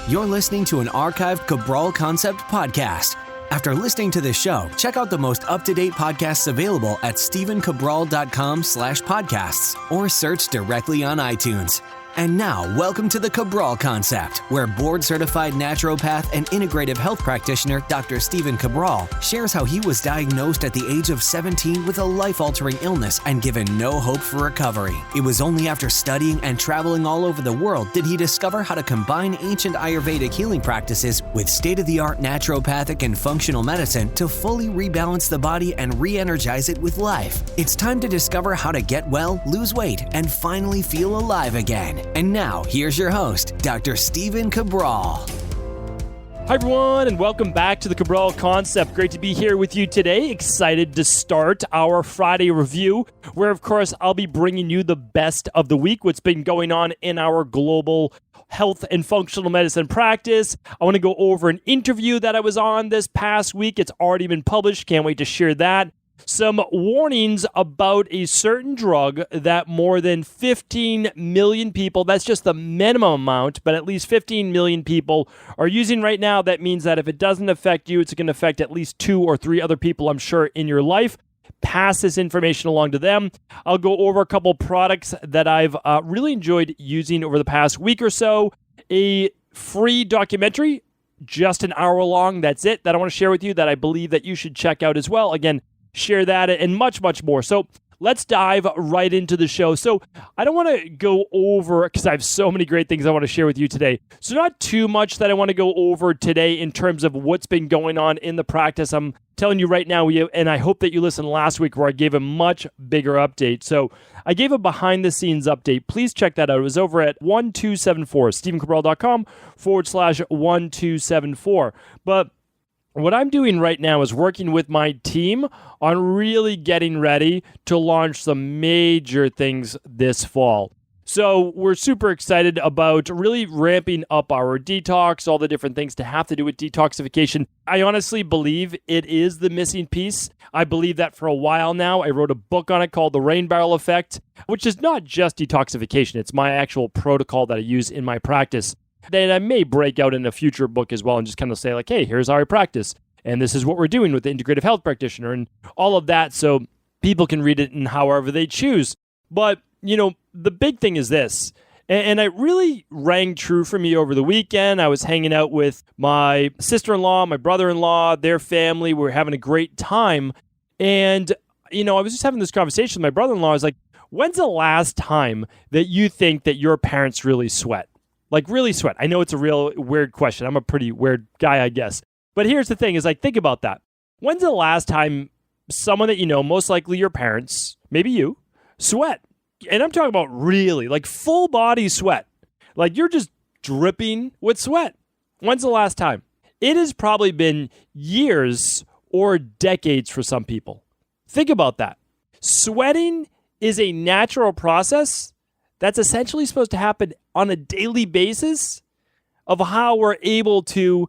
You're listening to an archived Cabral Concept podcast. After listening to this show, check out the most up-to-date podcasts available at stephencabral.com/podcasts or search directly on iTunes. And now, welcome to the Cabral Concept, where board-certified naturopath and integrative health practitioner Dr. Stephen Cabral shares how he was diagnosed at the age of 17 with a life-altering illness and given no hope for recovery. It was only after studying and traveling all over the world did he discover how to combine ancient Ayurvedic healing practices with state-of-the-art naturopathic and functional medicine to fully rebalance the body and re-energize it with life. It's time to discover how to get well, lose weight, and finally feel alive again. And now, here's your host, Dr. Stephen Cabral. Hi, everyone, and welcome back to the Cabral Concept. Great to be here with you today. Excited to start our Friday review, where, of course, I'll be bringing you the best of the week, what's been going on in our global health and functional medicine practice. I want to go over an interview that I was on this past week. It's already been published. Can't wait to share that. Some warnings about a certain drug that more than 15 million people, that's just the minimum amount, but at least 15 million people are using right now. That means that if it doesn't affect you, it's going to affect at least 2 or 3 other people, I'm sure, in your life. Pass this information along to them. I'll go over a couple products that I've really enjoyed using over the past week or so. A free documentary, just an hour long, that's it, that I want to share with you that I believe that you should check out as well. Again, share that and much, much more. So let's dive right into the show. So I don't want to go over, because I have so many great things I want to share with you today. So not too much that I want to go over today in terms of what's been going on in the practice. I'm telling you right now, and I hope that you listened last week where I gave a much bigger update. So I gave a behind-the-scenes update. Please check that out. It was over at 1274, stephencabral.com/1274. But what I'm doing right now is working with my team on really getting ready to launch some major things this fall. So we're super excited about really ramping up our detox, all the different things to have to do with detoxification. I honestly believe it is the missing piece. I believe that for a while now. I wrote a book on it called The Rain Barrel Effect, which is not just detoxification. It's my actual protocol that I use in my practice. Then I may break out in a future book as well and just kind of say like, hey, here's how I practice. And this is what we're doing with the integrative health practitioner and all of that. So people can read it in however they choose. But, the big thing is this, and it really rang true for me over the weekend. I was hanging out with my sister-in-law, my brother-in-law, their family. We were having a great time. And, I was just having this conversation with my brother-in-law. I was like, when's the last time that you think that your parents really sweat? Like really sweat. I know it's a real weird question. I'm a pretty weird guy, I guess. But here's the thing is like, think about that. When's the last time someone that you know, most likely your parents, maybe you, sweat? And I'm talking about really like full body sweat. Like you're just dripping with sweat. When's the last time? It has probably been years or decades for some people. Think about that. Sweating is a natural process that's essentially supposed to happen on a daily basis of how we're able to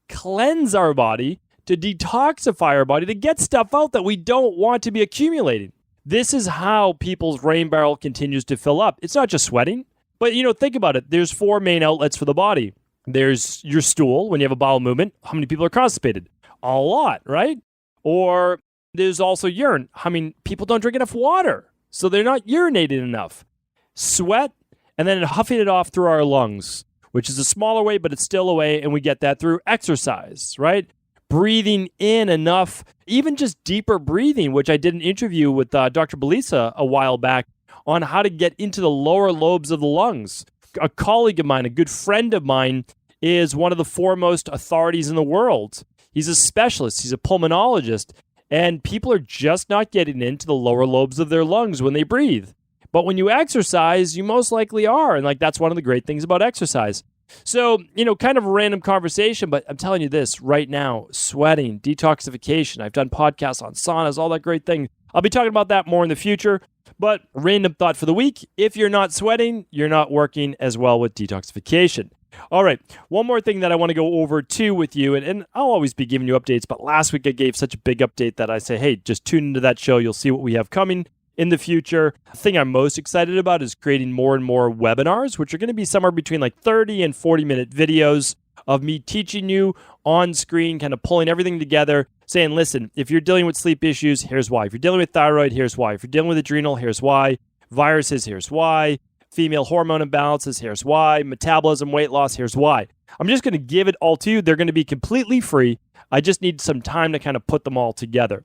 cleanse our body, to detoxify our body, to get stuff out that we don't want to be accumulating. This is how people's rain barrel continues to fill up. It's not just sweating, but think about it. There's 4 main outlets for the body. There's your stool when you have a bowel movement. How many people are constipated? A lot, right? Or there's also urine. People don't drink enough water, so they're not urinating enough. Sweat, and then huffing it off through our lungs, which is a smaller way, but it's still a way, and we get that through exercise, right? Breathing in enough, even just deeper breathing, which I did an interview with Dr. Belisa a while back on how to get into the lower lobes of the lungs. A colleague of mine, a good friend of mine, is one of the foremost authorities in the world. He's a specialist. He's a pulmonologist, and people are just not getting into the lower lobes of their lungs when they breathe. But when you exercise, you most likely are. And that's one of the great things about exercise. So, kind of a random conversation, but I'm telling you this right now, sweating, detoxification. I've done podcasts on saunas, all that great thing. I'll be talking about that more in the future. But random thought for the week, if you're not sweating, you're not working as well with detoxification. All right, one more thing that I want to go over too with you, and I'll always be giving you updates, but last week I gave such a big update that I say, hey, just tune into that show. You'll see what we have coming. in the future. The thing I'm most excited about is creating more and more webinars, which are going to be somewhere between like 30 and 40-minute videos of me teaching you on screen, kind of pulling everything together, saying, listen, if you're dealing with sleep issues, here's why. If you're dealing with thyroid, here's why. If you're dealing with adrenal, here's why. Viruses, here's why. Female hormone imbalances, here's why. Metabolism, weight loss, here's why. I'm just going to give it all to you. They're going to be completely free. I just need some time to kind of put them all together.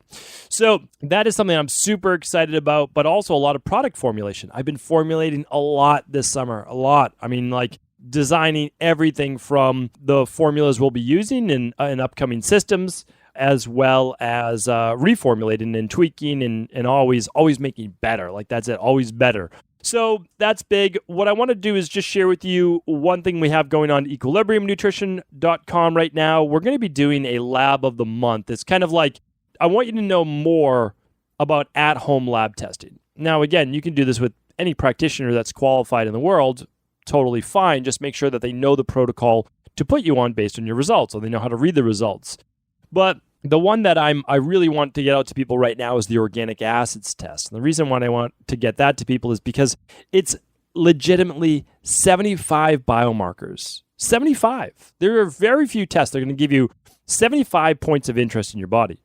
So that is something I'm super excited about, but also a lot of product formulation. I've been formulating a lot this summer, a lot. I mean, like designing everything from the formulas we'll be using in upcoming systems, as well as reformulating and tweaking and always making better. Like that's it, always better. So that's big. What I want to do is just share with you one thing we have going on equilibriumnutrition.com right now. We're going to be doing a lab of the month. It's kind of like, I want you to know more about at-home lab testing. Now, again, you can do this with any practitioner that's qualified in the world. Totally fine. Just make sure that they know the protocol to put you on based on your results, so they know how to read the results. But the one that I really want to get out to people right now is the organic acids test. And the reason why I want to get that to people is because it's legitimately 75 biomarkers. 75. There are very few tests that are going to give you 75 points of interest in your body.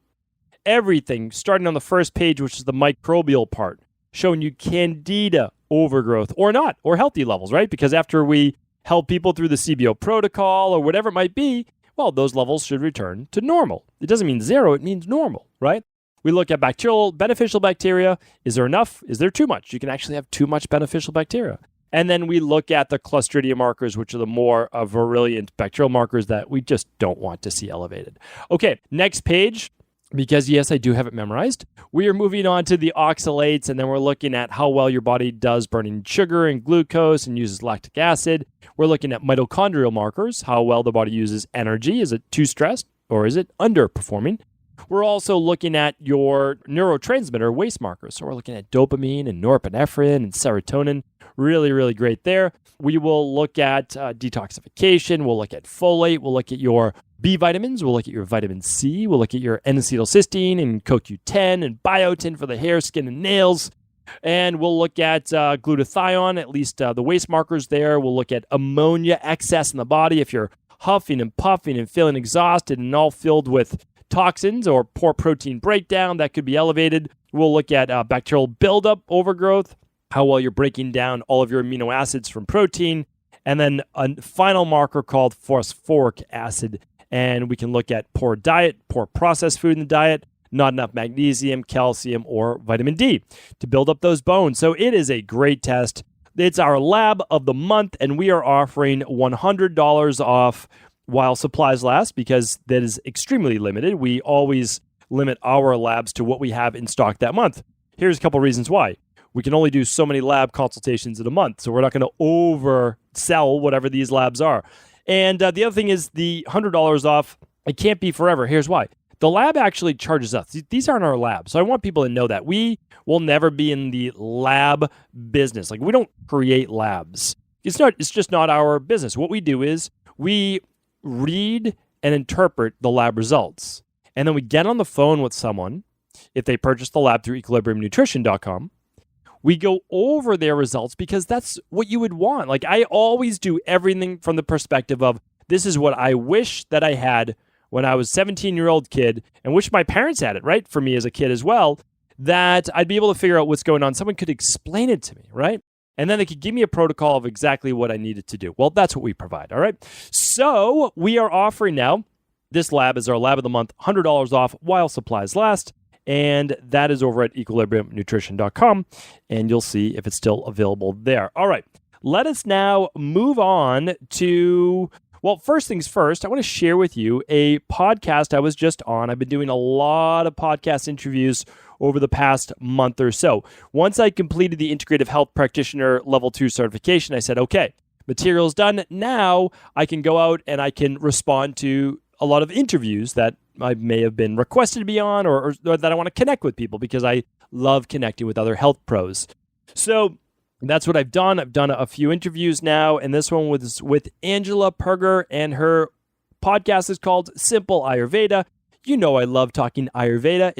Everything, starting on the first page, which is the microbial part, showing you candida overgrowth or not, or healthy levels, right? Because after we help people through the CBO protocol or whatever it might be, well, those levels should return to normal. It doesn't mean zero, it means normal, right? We look at beneficial bacteria. Is there enough? Is there too much? You can actually have too much beneficial bacteria. And then we look at the Clostridium markers, which are the more virulent bacterial markers that we just don't want to see elevated. Okay, next page. Because yes, I do have it memorized. We are moving on to the oxalates, and then we're looking at how well your body does burning sugar and glucose and uses lactic acid. We're looking at mitochondrial markers, how well the body uses energy. Is it too stressed or is it underperforming? We're also looking at your neurotransmitter waste markers. So we're looking at dopamine and norepinephrine and serotonin. Really, really great there. We will look at detoxification. We'll look at folate. We'll look at your B vitamins. We'll look at your vitamin C. We'll look at your N-acetylcysteine and CoQ10 and biotin for the hair, skin, and nails. And we'll look at glutathione, at least the waste markers there. We'll look at ammonia excess in the body. If you're huffing and puffing and feeling exhausted and all filled with toxins or poor protein breakdown, that could be elevated. We'll look at bacterial buildup, overgrowth, how well you're breaking down all of your amino acids from protein, and then a final marker called phosphoric acid. And we can look at poor diet, poor processed food in the diet, not enough magnesium, calcium, or vitamin D to build up those bones. So it is a great test. It's our lab of the month, and we are offering $100 off while supplies last because that is extremely limited. We always limit our labs to what we have in stock that month. Here's a couple reasons why. We can only do so many lab consultations in a month, so we're not going to oversell whatever these labs are. And the other thing is the $100 off, it can't be forever. Here's why. The lab actually charges us. These aren't our labs. So I want people to know that we will never be in the lab business. Like we don't create labs. It's just not our business. What we do is we read and interpret the lab results. And then we get on the phone with someone, if they purchase the lab through equilibriumnutrition.com. We go over their results because that's what you would want. Like I always do everything from the perspective of this is what I wish that I had when I was a 17-year-old kid and wish my parents had it, right? For me as a kid as well, that I'd be able to figure out what's going on. Someone could explain it to me, right? And then they could give me a protocol of exactly what I needed to do. Well, that's what we provide, all right? So we are offering now, this lab is our lab of the month, $100 off while supplies last. And that is over at equilibriumnutrition.com. And you'll see if it's still available there. All right, let us now move on to, well, first things first, I want to share with you a podcast I was just on. I've been doing a lot of podcast interviews over the past month or so. Once I completed the Integrative Health Practitioner Level 2 certification, I said, okay, material's done. Now I can go out and I can respond to a lot of interviews that I may have been requested to be on or that I want to connect with people because I love connecting with other health pros. So that's what I've done. I've done a few interviews now, and this one was with Angela Perger, and her podcast is called Simple Ayurveda. You know I love talking Ayurveda.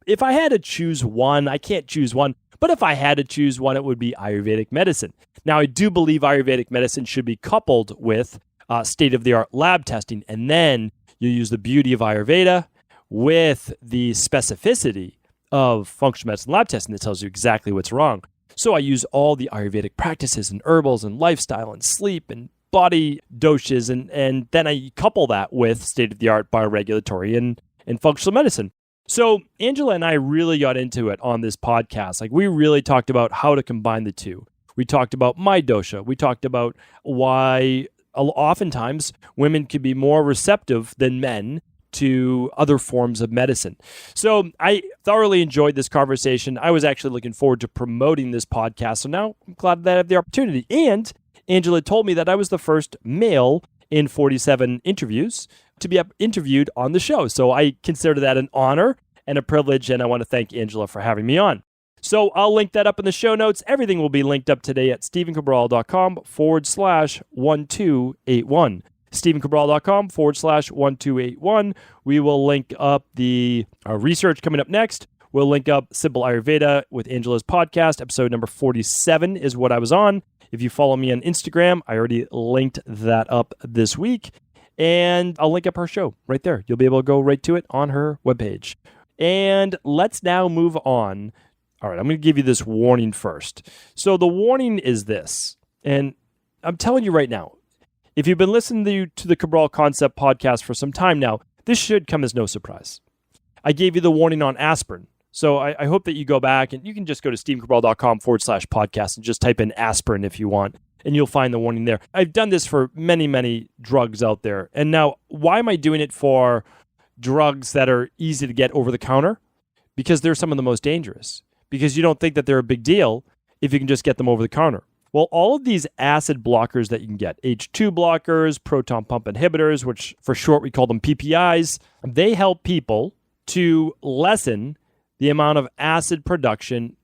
If I had to choose one, I can't choose one, But if I had to choose one, it would be Ayurvedic medicine. Now, I do believe Ayurvedic medicine should be coupled with state-of-the-art lab testing, and then you use the beauty of Ayurveda with the specificity of functional medicine lab testing that tells you exactly what's wrong. So I use all the Ayurvedic practices and herbals and lifestyle and sleep and body doshas, and then I couple that with state-of-the-art bioregulatory and functional medicine. So Angela and I really got into it on this podcast. Like, we really talked about how to combine the two. We talked about my dosha. We talked about why oftentimes women can be more receptive than men to other forms of medicine. So I thoroughly enjoyed this conversation. I was actually looking forward to promoting this podcast. So now I'm glad that I have the opportunity. And Angela told me that I was the first male in 47 interviews to be interviewed on the show. So I consider that an honor and a privilege, and I want to thank Angela for having me on. So I'll link that up in the show notes. Everything will be linked up today at stephencabral.com/1281. stephencabral.com/1281. We will link up the research coming up next. We'll link up Simple Ayurveda with Angela's podcast. Episode number 47 is what I was on. If you follow me on Instagram, I already linked that up this week. And I'll link up her show right there. You'll be able to go right to it on her webpage. And let's now move on. All right, I'm going to give you this warning first. So the warning is this, and I'm telling you right now, if you've been listening to the Cabral Concept podcast for some time now, this should come as no surprise. I gave you the warning on aspirin. So I hope that you go back, and you can just go to stephencabral.com/podcast and just type in aspirin if you want, and you'll find the warning there. I've done this for many, many drugs out there. And now, why am I doing it for drugs that are easy to get over the counter? Because they're some of the most dangerous. Because you don't think that they're a big deal if you can just get them over the counter. Well, all of these acid blockers that you can get, H2 blockers, proton pump inhibitors, which for short we call them PPIs, they help people to lessen the amount of acid production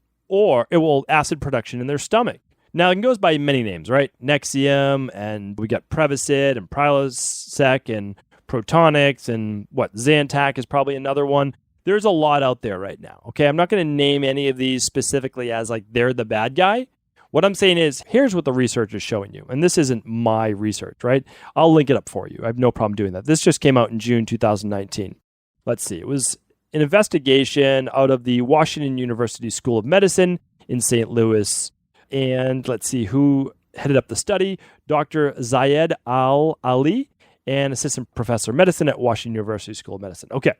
acid production in their stomach. Now, it goes by many names, right? Nexium, and we got Prevacid and Prilosec and Protonix, and Zantac is probably another one. There's a lot out there right now, okay? I'm not going to name any of these specifically as like they're the bad guy. What I'm saying is, here's what the research is showing you. And this isn't my research, right? I'll link it up for you. I have no problem doing that. This just came out in June 2019. Let's see. It was an investigation out of the Washington University School of Medicine in St. Louis. And let's see who headed up the study. Dr. Zayed Al-Ali, and assistant professor of medicine at Washington University School of Medicine. Okay,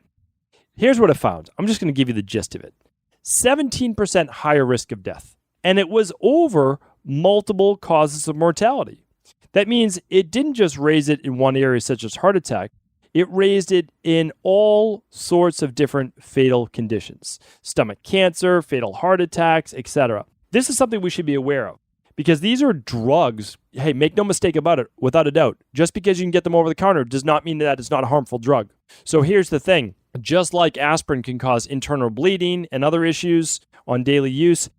here's what I found. I'm just going to give you the gist of it. 17% higher risk of death. And it was over multiple causes of mortality. That means it didn't just raise it in one area, such as heart attack. It raised it in all sorts of different fatal conditions. Stomach cancer, fatal heart attacks, etc. This is something we should be aware of, because these are drugs. Hey, make no mistake about it, without a doubt. Just because you can get them over the counter does not mean that it's not a harmful drug. So here's the thing. Just like aspirin can cause internal bleeding and other issues on daily use,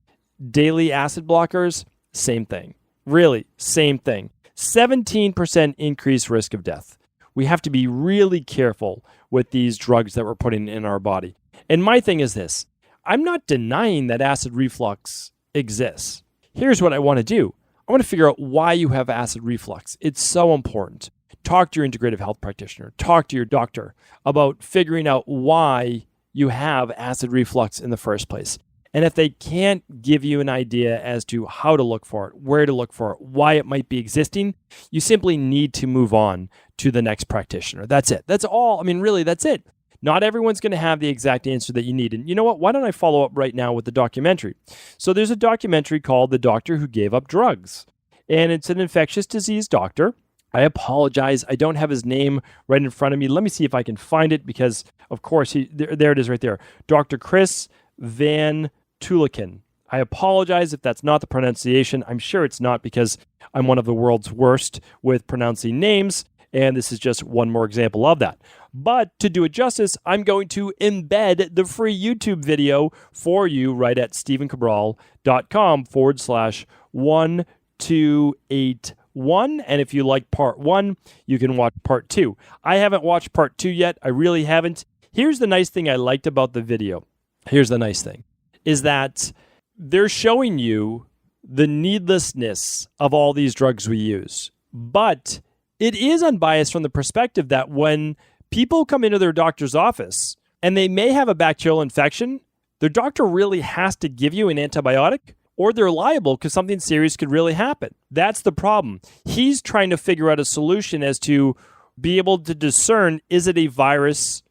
daily acid blockers, same thing. Really, same thing. 17% increased risk of death. We have to be really careful with these drugs that we're putting in our body. And my thing is this. I'm not denying that acid reflux exists. Here's what I want to do. I want to figure out why you have acid reflux. It's so important. Talk to your integrative health practitioner. Talk to your doctor about figuring out why you have acid reflux in the first place. And if they can't give you an idea as to how to look for it, where to look for it, why it might be existing, you simply need to move on to the next practitioner. That's it. That's all. I mean, really, that's it. Not everyone's going to have the exact answer that you need. And you know what? Why don't I follow up right now with the documentary? So there's a documentary called The Doctor Who Gave Up Drugs. And it's an infectious disease doctor. I apologize. I don't have his name right in front of me. Let me see if I can find it, because, of course, there it is right there. Dr. Chris Van Tulikin. I apologize if that's not the pronunciation. I'm sure it's not, because I'm one of the world's worst with pronouncing names, and this is just one more example of that. But to do it justice, I'm going to embed the free YouTube video for you right at stephencabral.com/1281. And if you like part 1, you can watch part 2. I haven't watched part 2 yet. I really haven't. Here's the nice thing I liked about the video. Here's the nice thing, is that they're showing you the needlessness of all these drugs we use. But it is unbiased from the perspective that when people come into their doctor's office and they may have a bacterial infection, their doctor really has to give you an antibiotic, or they're liable because something serious could really happen. That's the problem. He's trying to figure out a solution as to be able to discern, is it a virus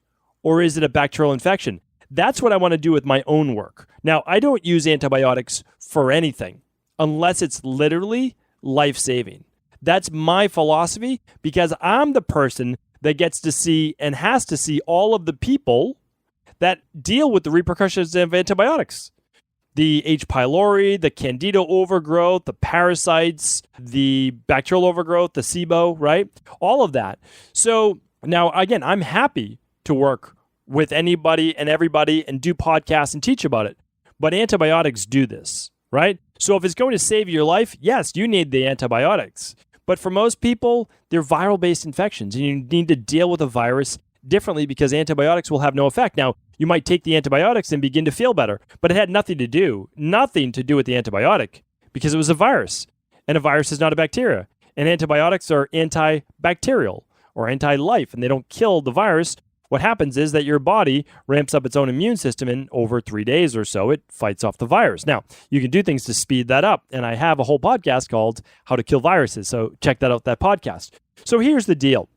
or is it a bacterial infection? That's what I want to do with my own work. Now, I don't use antibiotics for anything unless it's literally life-saving. That's my philosophy because I'm the person that gets to see and has to see all of the people that deal with the repercussions of antibiotics. The H. pylori, the Candida overgrowth, the parasites, the bacterial overgrowth, the SIBO, right? All of that. So now, again, I'm happy to work with anybody and everybody and do podcasts and teach about it. But antibiotics do this, right? So if it's going to save your life, yes, you need the antibiotics. But for most people, they're viral-based infections, and you need to deal with a virus differently because antibiotics will have no effect. Now, you might take the antibiotics and begin to feel better, but it had nothing to do with the antibiotic because it was a virus, and a virus is not a bacteria. And antibiotics are antibacterial or anti-life, and they don't kill the virus. What happens is that your body ramps up its own immune system, and over 3 days or so, it fights off the virus. Now, you can do things to speed that up, and I have a whole podcast called How to Kill Viruses, so check that out, that podcast. So here's the deal.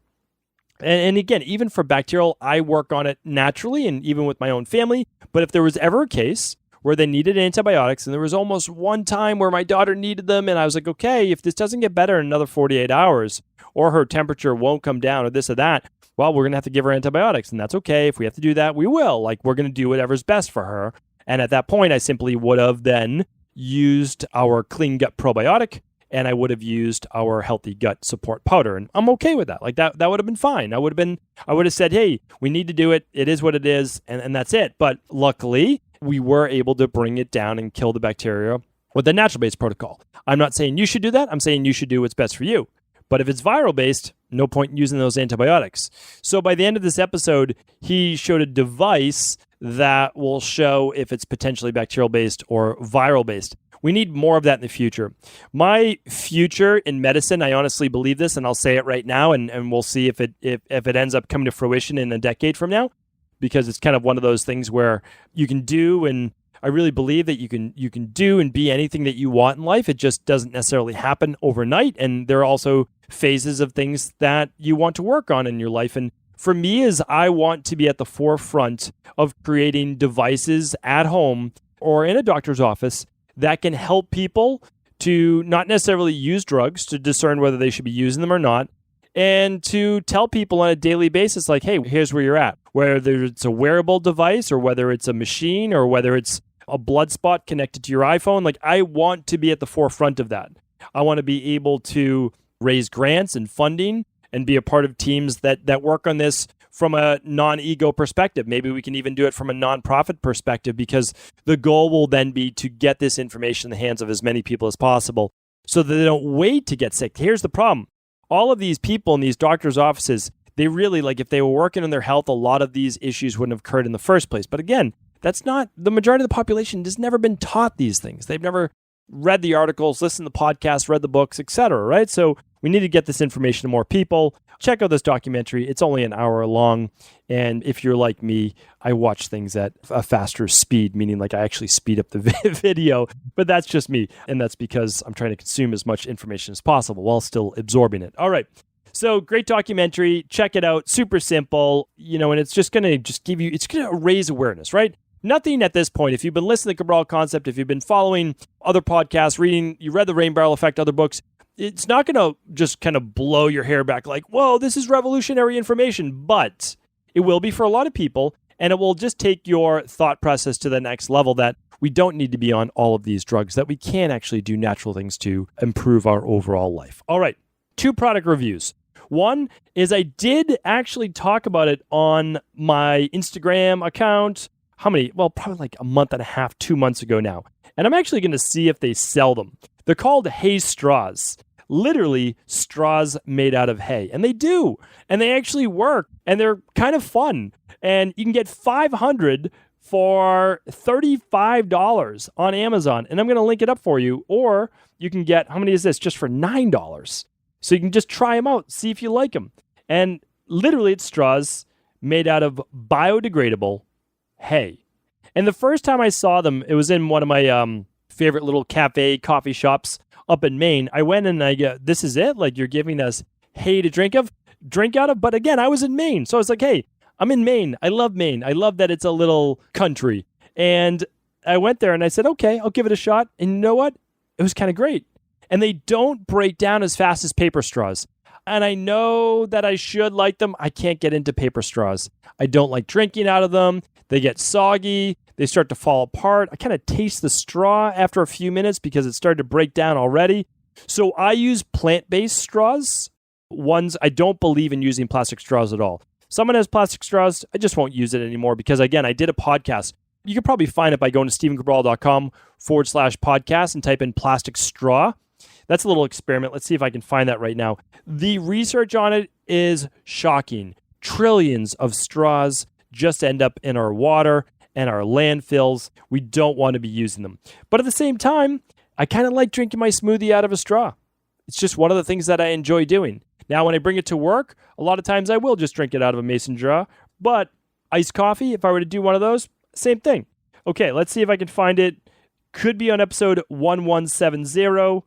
And again, even for bacterial, I work on it naturally and even with my own family. But if there was ever a case where they needed antibiotics, and there was almost one time where my daughter needed them, and I was like, okay, if this doesn't get better in another 48 hours, or her temperature won't come down, or this or that, well, we're going to have to give her antibiotics, and that's okay. If we have to do that, we will. Like, we're going to do whatever's best for her. And at that point, I simply would have then used our clean gut probiotic, and I would have used our healthy gut support powder. And I'm okay with that. Like that would have been fine. I would have said, hey, we need to do it. It is what it is. And that's it. But luckily, we were able to bring it down and kill the bacteria with the natural-based protocol. I'm not saying you should do that. I'm saying you should do what's best for you. But if it's viral-based, no point in using those antibiotics. So by the end of this episode, he showed a device that will show if it's potentially bacterial-based or viral-based. We need more of that in the future. My future in medicine, I honestly believe this, and I'll say it right now, and we'll see if it ends up coming to fruition in a decade from now, because it's kind of one of those things where you can do, and I really believe that you can do and be anything that you want in life. It just doesn't necessarily happen overnight, and there are also phases of things that you want to work on in your life. And for me, is I want to be at the forefront of creating devices at home or in a doctor's office that can help people to not necessarily use drugs, to discern whether they should be using them or not, and to tell people on a daily basis, like, hey, here's where you're at. Whether it's a wearable device or whether it's a machine or whether it's a blood spot connected to your iPhone, like I want to be at the forefront of that. I want to be able to raise grants and funding and be a part of teams that work on this from a non-ego perspective. Maybe we can even do it from a non-profit perspective, because the goal will then be to get this information in the hands of as many people as possible so that they don't wait to get sick. Here's the problem. All of these people in these doctors' offices, they really, like if they were working on their health, a lot of these issues wouldn't have occurred in the first place. But again, that's not, the majority of the population has never been taught these things. They've never read the articles, listened to the podcasts, read the books, etc., right? So we need to get this information to more people. Check out this documentary. It's only an hour long. And if you're like me, I watch things at a faster speed, meaning like I actually speed up the video. But that's just me. And that's because I'm trying to consume as much information as possible while still absorbing it. All right. So great documentary. Check it out. Super simple, and it's just going to give you, it's going to raise awareness, right? Nothing at this point. If you've been listening to Cabral Concept, if you've been following other podcasts, you read The Rain Barrel Effect, other books, it's not going to just kind of blow your hair back like, whoa, this is revolutionary information. But it will be for a lot of people, and it will just take your thought process to the next level, that we don't need to be on all of these drugs, that we can actually do natural things to improve our overall life. All right, 2 product reviews. One is I did actually talk about it on my Instagram account. How many? Well, probably like a month and a half, 2 months ago now. And I'm actually going to see if they sell them. They're called hay straws. Literally straws made out of hay. And they do. And they actually work. And they're kind of fun. And you can get 500 for $35 on Amazon. And I'm going to link it up for you. Or you can get, how many is this? Just for $9. So you can just try them out, see if you like them. And literally it's straws made out of biodegradable hay. And the first time I saw them, it was in one of my favorite little cafe coffee shops up in Maine. I went and I go, this is it? Like, you're giving us hay to drink out of? But again, I was in Maine. So I was like, hey, I'm in Maine. I love Maine. I love that it's a little country. And I went there and I said, okay, I'll give it a shot. And you know what? It was kind of great. And they don't break down as fast as paper straws. And I know that I should like them. I can't get into paper straws. I don't like drinking out of them. They get soggy. They start to fall apart. I kind of taste the straw after a few minutes because it started to break down already. So I use plant-based straws. Ones, I don't believe in using plastic straws at all. Someone has plastic straws, I just won't use it anymore because, again, I did a podcast. You can probably find it by going to stephencabral.com/podcast and type in plastic straw. That's a little experiment. Let's see if I can find that right now. The research on it is shocking. Trillions of straws just end up in our water and our landfills. We don't want to be using them. But at the same time, I kind of like drinking my smoothie out of a straw. It's just one of the things that I enjoy doing. Now, when I bring it to work, a lot of times I will just drink it out of a mason jar. But iced coffee, if I were to do one of those, same thing. Okay, let's see if I can find it. Could be on episode 1170,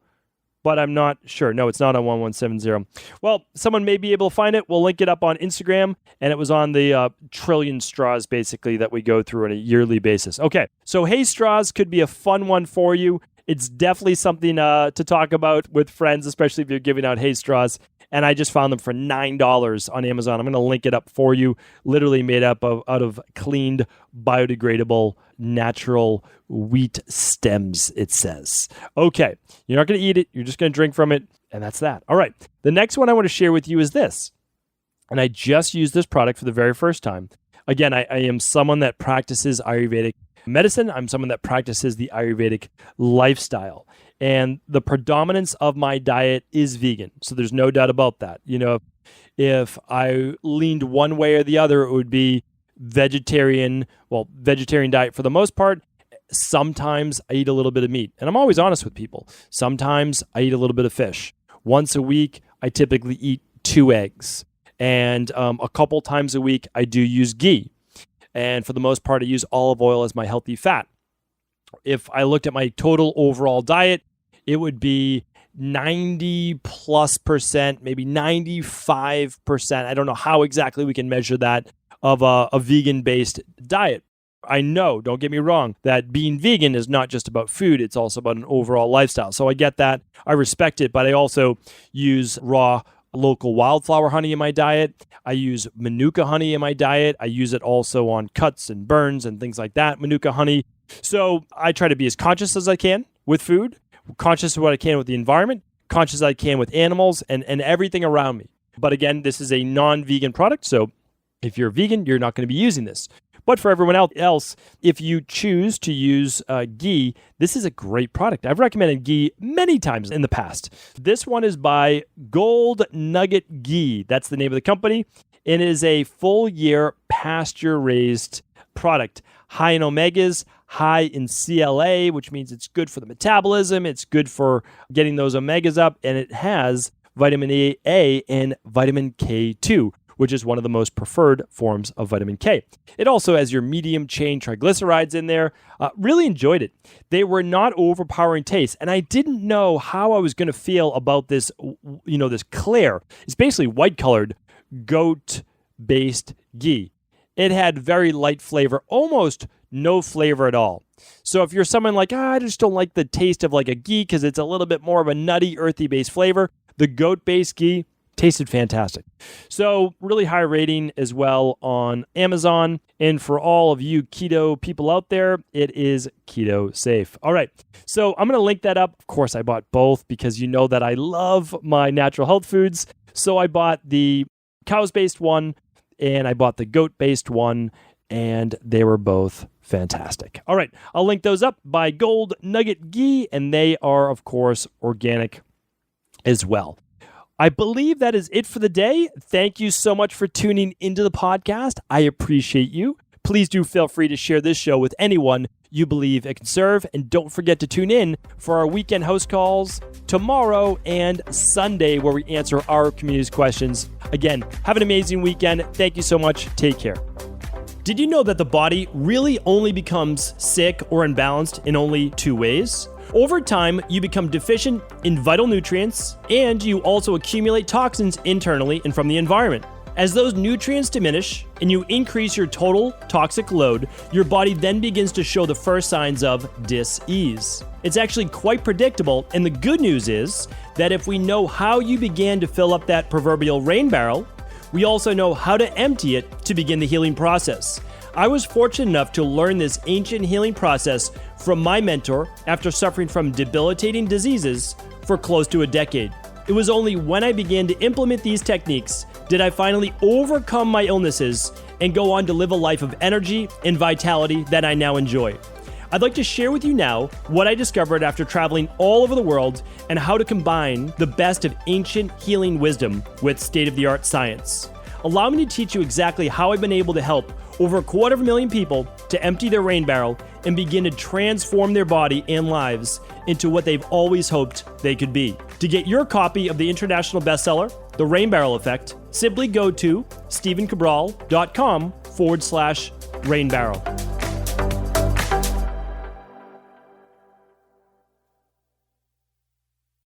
but I'm not sure. No, it's not on 1170. Well, someone may be able to find it. We'll link it up on Instagram, and it was on the trillion straws, basically, that we go through on a yearly basis. Okay, so hay straws could be a fun one for you. It's definitely something to talk about with friends, especially if you're giving out hay straws. And I just found them for $9 on Amazon. I'm going to link it up for you. Literally made up out of cleaned, biodegradable, natural wheat stems, it says. Okay, you're not going to eat it. You're just going to drink from it. And that's that. All right, the next one I want to share with you is this. And I just used this product for the very first time. Again, I am someone that practices Ayurvedic medicine. I'm someone that practices the Ayurvedic lifestyle. And the predominance of my diet is vegan. So there's no doubt about that. You know, if I leaned one way or the other, it would be vegetarian diet for the most part. Sometimes I eat a little bit of meat. And I'm always honest with people. Sometimes I eat a little bit of fish. Once a week, I typically eat 2 eggs. And a couple times a week, I do use ghee. And for the most part, I use olive oil as my healthy fat. If I looked at my total overall diet, it would be 90+%, maybe 95%. I don't know how exactly we can measure that of a vegan-based diet. I know, don't get me wrong, that being vegan is not just about food. It's also about an overall lifestyle. So I get that. I respect it, but I also use raw local wildflower honey in my diet. I use Manuka honey in my diet. I use it also on cuts and burns and things like that, Manuka honey. So I try to be as conscious as I can with food, conscious of what I can with the environment, conscious as I can with animals and everything around me. But again, this is a non-vegan product. So if you're vegan, you're not going to be using this. But for everyone else, if you choose to use ghee, this is a great product. I've recommended ghee many times in the past. This one is by Gold Nugget Ghee. That's the name of the company. It is a full year pasture-raised product, high in omegas, high in CLA, which means it's good for the metabolism. It's good for getting those omegas up, and it has vitamin A and vitamin K2, which is one of the most preferred forms of vitamin K. It also has your medium chain triglycerides in there. Really enjoyed it. They were not overpowering taste, and I didn't know how I was going to feel about this, this Claire. It's basically white-colored goat-based ghee. It had very light flavor, almost no flavor at all. So if you're someone like, I just don't like the taste of like a ghee because it's a little bit more of a nutty, earthy-based flavor, the goat-based ghee tasted fantastic. So really high rating as well on Amazon. And for all of you keto people out there, it is keto safe. All right. So I'm going to link that up. Of course, I bought both because you know that I love my natural health foods. So I bought the cows-based one and I bought the goat-based one, and they were both fantastic. All right. I'll link those up by Gold Nugget Ghee, and they are, of course, organic as well. I believe that is it for the day. Thank you so much for tuning into the podcast. I appreciate you. please do feel free to share this show with anyone you believe it can serve. And don't forget to tune in for our weekend host calls tomorrow and Sunday, where we answer our community's questions. Again, have an amazing weekend. Thank you so much. Take care. Did you know that the body really only becomes sick or imbalanced in only 2 ways? Over time, you become deficient in vital nutrients, and you also accumulate toxins internally and from the environment. As those nutrients diminish and you increase your total toxic load, your body then begins to show the first signs of dis-ease. It's actually quite predictable, and the good news is that if we know how you began to fill up that proverbial rain barrel, we also know how to empty it to begin the healing process. I was fortunate enough to learn this ancient healing process from my mentor after suffering from debilitating diseases for close to a decade. It was only when I began to implement these techniques did I finally overcome my illnesses and go on to live a life of energy and vitality that I now enjoy. I'd like to share with you now what I discovered after traveling all over the world and how to combine the best of ancient healing wisdom with state-of-the-art science. Allow me to teach you exactly how I've been able to help over 250,000 people to empty their rain barrel and begin to transform their body and lives into what they've always hoped they could be. To get your copy of the international bestseller, The Rain Barrel Effect, simply go to stephencabral.com/rainbarrel.